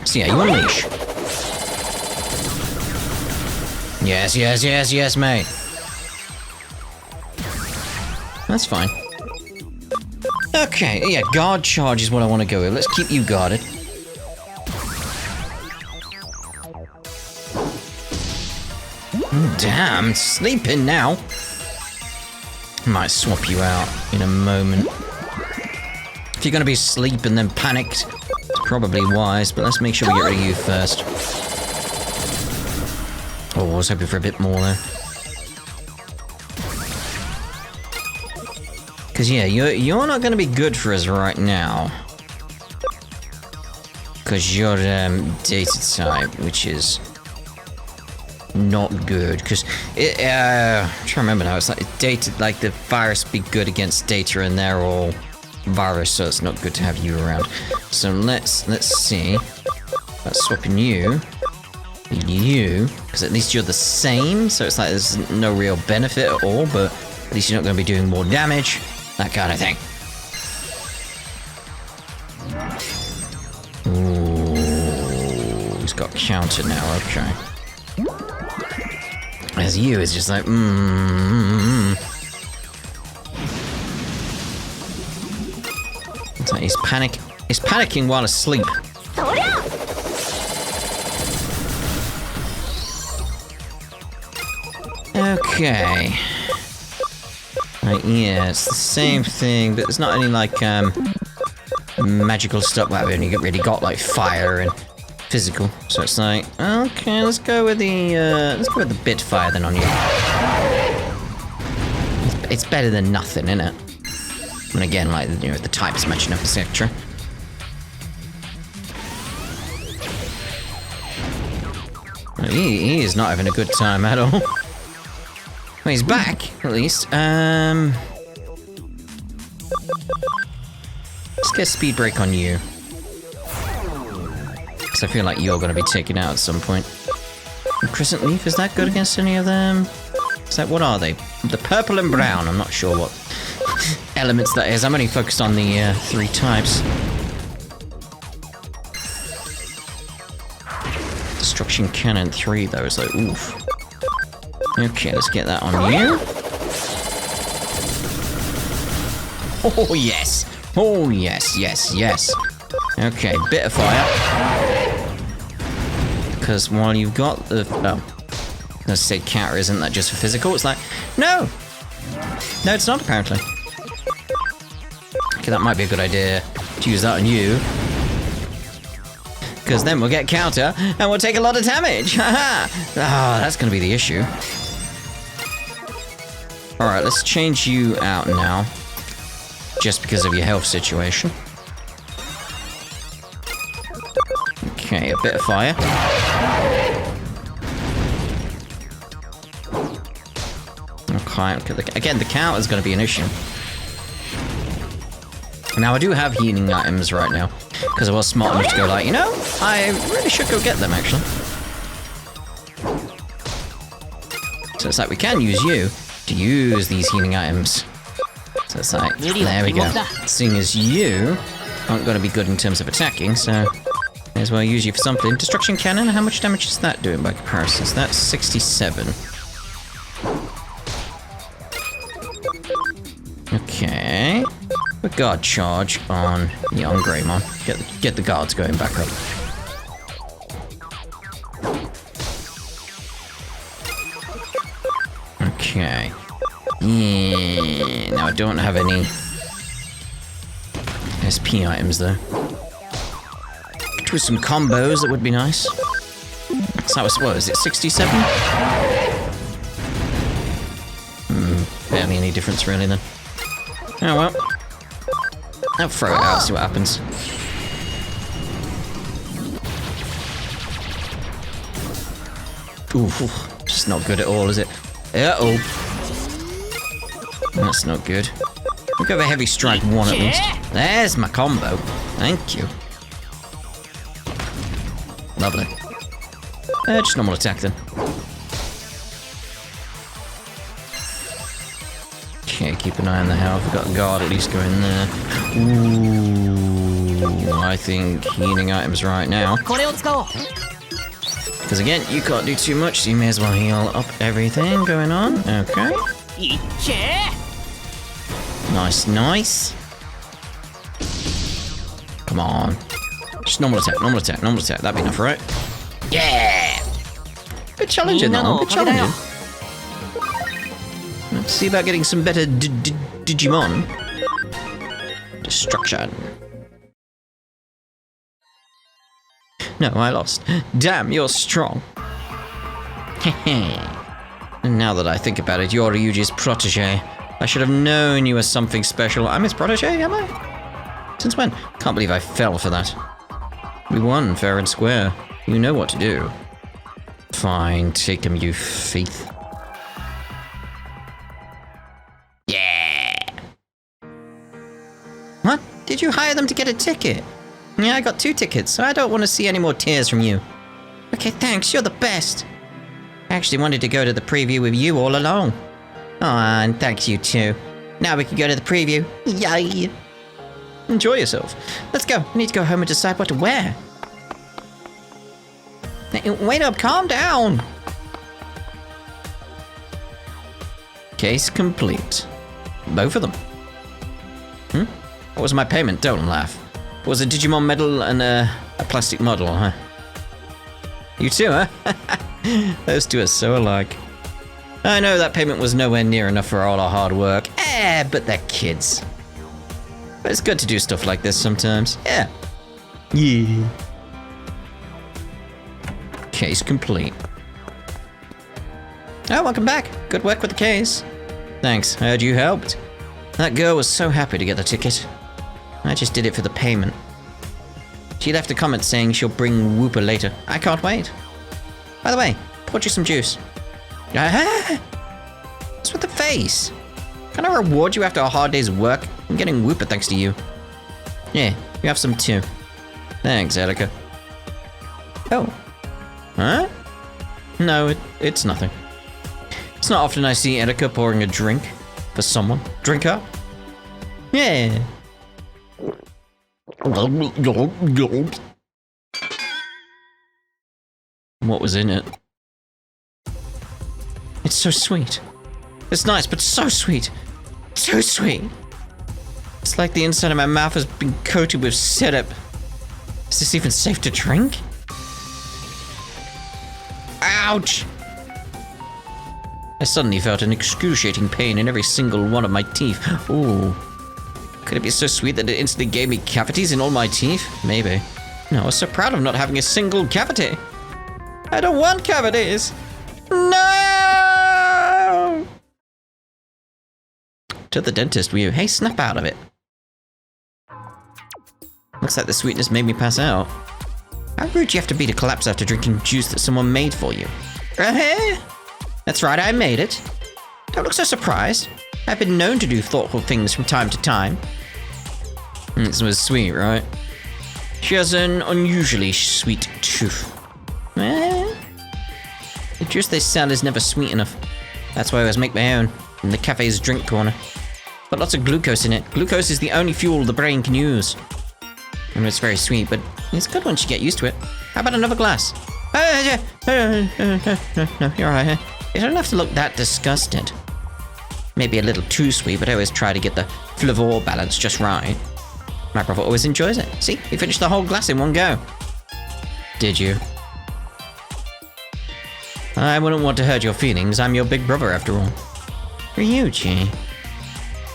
A: So yeah, you unleash. Yes, yes, yes, yes, mate. That's fine. Okay, yeah, guard charge is what I want to go with. Let's keep you guarded. Damn, sleeping now. Might swap you out in a moment. If you're gonna be asleep and then panicked, it's probably wise, but let's make sure we get rid of you first. Oh, I was hoping for a bit more there. Because, yeah, you're not gonna be good for us right now. Because you're data type, which is not good. Because I'm trying to remember now. It's like data, like the virus be good against data, and they're all virus, so it's not good to have you around. So let's see. Let's swapping you, because at least you're the same. So it's like there's no real benefit at all, but at least you're not going to be doing more damage, that kind of thing. Ooh, he's got counter now. Okay. As you is just like, It's like he's panicking while asleep. Okay. Right, yeah, it's the same thing, but there's not any like magical stuff. Well, we only really got like fire and physical, so it's like, okay, let's go with the bit fire then on you. It's better than nothing, isn't it? And again, like, you know, the types matching up, etc. He is not having a good time at all. Well, he's back, at least. Let's get a speed break on you. Because I feel like you're going to be taken out at some point. And Crescent Leaf, is that good against any of them? Is that, what are they? The purple and brown, I'm not sure what elements that is. I'm only focused on the 3 types. Destruction Cannon 3, though, is like, oof. Okay, let's get that on you. Oh, yes. Oh, yes, yes, yes. Okay, bit of fire. Because while you've got the... Oh. Let's say counter, isn't that just for physical? It's like, no! No, it's not, apparently. Okay, that might be a good idea to use that on you. Because then we'll get counter, and we'll take a lot of damage! Haha! Ah, that's gonna be the issue. Alright, let's change you out now. Just because of your health situation. Okay, a bit of fire. Okay, again, the count is going to be an issue. Now, I do have healing items right now, because I was smart enough to go like, you know, I really should go get them, actually. So it's like, we can use you to use these healing items. So it's like, there we go. Seeing as you aren't going to be good in terms of attacking, so may as well use you for something. Destruction Cannon, how much damage is that doing by comparison? So that's 67. Okay. A guard charge on young Greymon. Get the guards going back up. Okay. Yeah. Now I don't have any SP items though. With some combos, that would be nice. So that was, what is it, 67? Barely any difference really then. Oh well. I'll throw it out, see what happens. Oof, just not good at all, is it? Uh-oh. That's not good. We'll go for Heavy Strike 1 at least. There's my combo. Thank you. Lovely. Just normal attack then. Okay, keep an eye on the health. We've got a guard at least going there. Ooh, I think healing items right now. Because again, you can't do too much, so you may as well heal up everything going on. Okay. Nice, nice. Come on. Just normal attack, normal attack, normal attack. That'd be enough, right? Yeah! Bit challenging, though. Bit challenging. Let's see about getting some better Digimon. Destruction. No, I lost. Damn, you're strong. And now that I think about it, you're Ryuji's protege. I should have known you were something special. I'm his protege, am I? Since when? Can't believe I fell for that. We won, fair and square. You know what to do. Fine, take him, you thief. Yeah! What? Did you hire them to get a ticket? Yeah, I got 2 tickets, so I don't want to see any more tears from you. Okay, thanks, you're the best. I actually wanted to go to the preview with you all along. Oh, and thanks you too. Now we can go to the preview. Yay! Enjoy yourself. Let's go. I need to go home and decide what to wear. Hey, wait up, calm down. Case complete. Both of them. What was my payment? Don't laugh. It was a Digimon medal and a plastic model, huh? You too, huh? Those two are so alike. I know that payment was nowhere near enough for all our hard work. But they're kids. But it's good to do stuff like this sometimes. Yeah. Yeah. Case complete. Oh, welcome back. Good work with the case. Thanks, I heard you helped. That girl was so happy to get the ticket. I just did it for the payment. She left a comment saying she'll bring Whooper later. I can't wait. By the way, poured you some juice. Ah! What's with the face? Can I reward you after a hard day's work? I'm getting Whooper thanks to you. Yeah, you have some too. Thanks, Erica. Oh. Huh? No, it's nothing. It's not often I see Erica pouring a drink for someone. Drink up? Yeah. What was in it? It's so sweet. It's nice, but so sweet. So sweet. It's like the inside of my mouth has been coated with syrup. Is this even safe to drink? Ouch! I suddenly felt an excruciating pain in every single one of my teeth. Ooh. Could it be so sweet that it instantly gave me cavities in all my teeth? Maybe. No, I was so proud of not having a single cavity. I don't want cavities. No! To the dentist, will you? Hey, snap out of it. Looks like the sweetness made me pass out. How rude do you have to be to collapse after drinking juice that someone made for you? That's right, I made it. Don't look so surprised. I've been known to do thoughtful things from time to time. This was sweet, right? She has an unusually sweet tooth. The juice they sell is never sweet enough. That's why I always make my own, in the cafe's drink corner. Got lots of glucose in it. Glucose is the only fuel the brain can use. And it's very sweet, but it's good once you get used to it. How about another glass? No, you're alright. You don't have to look that disgusted. Maybe a little too sweet, but I always try to get the flavor balance just right. My brother always enjoys it. See, he finished the whole glass in one go. Did you? I wouldn't want to hurt your feelings. I'm your big brother after all. Ryuji.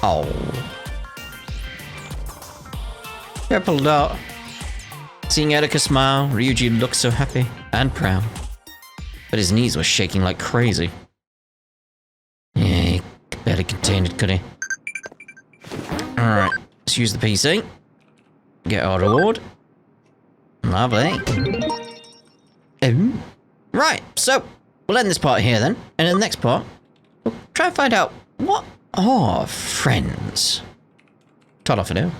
A: Oh. Purple dot. Seeing Erica smile, Ryuji looked so happy and proud. But his knees were shaking like crazy. Yeah, he barely contained it, could he? Alright, let's use the PC. Get our reward. Lovely. Right, so we'll end this part here then. And in the next part, we'll try and find out what are friends. Tot off for now.